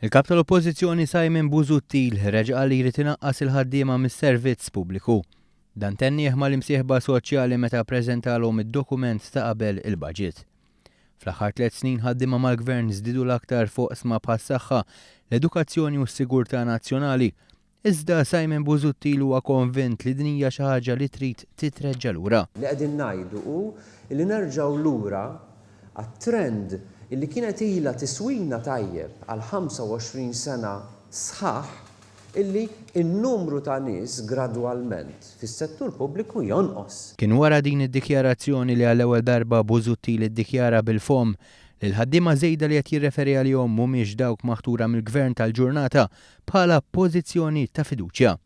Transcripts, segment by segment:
Il-kap tal-Oppożizzjoni Simon Busuttil reġa' li jrid inaqqas il-ħaddiema mis-servizz pubbliku. Dan tennieh mal-imsieħba soċjali meta ppreżentalhom id-dokument ta' qabel il-baġit. Fl-aħħar 3 snin ħaddiema mal-Gvern żdiedu l-aktar fuq sma bħas-saħħa, l-edukazzjoni u s-sigurtà nazzjonali. Iżda Simon Busuttil huwa konvint li din hija xi ħaġa li trid titreġġa' lura. Li qegħdin ngħidu hu li nerġgħu lura għat-trend illi kienet ilha tiswilna tajjeb għal 25 sena sħaħ illi n-numru ta' nies gradwalment fis-settur pubbliku jonqos. Kien wara din id-dikjarazzjoni li għall-ewwel darba Busuttil iddikjara bil-fom li l-ħaddiema żejda li qed jirreferi għalihom mhumiex dawk maħtura mill-Gvern tal-ġurnata bħala pożizzjoni ta' fiduċja.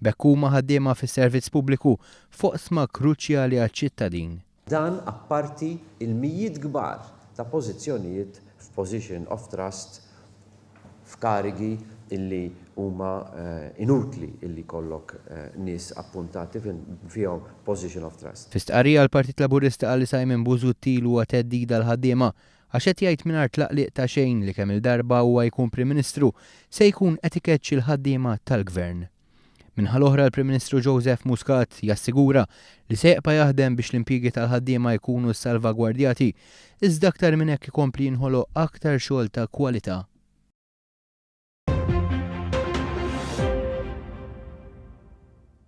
B'hekk huma ħaddiema fis-servizz pubbliku fuq sma kruċjali għaċ-ċittadin. Dan apparti il-mijiet kbar ta' pożizzjonijiet f'position of trust f'karigi illi huma inutli illi kollok nies appuntati fihom position of trust. Fis-stqarrija l-Partit Laburista qal li Simon Busuttil huwa theddida l-ħaddiema għax qed jgħid mingħajr tlaqliq ta' xejn li kemm il-darba huwa jkun Prim Ministru se jkun qed ikeċċi l-ħaddiema tal-Gvern. Minħal oħra l-Prim Ministru Joseph Muscat jassigura li se jibqa' jaħdem biex l-impjiegi tal-ħaddiema jkunu salvagwardjati iżda aktar minn hekk ikompli jinħoloq aktar xogħol ta' kwalità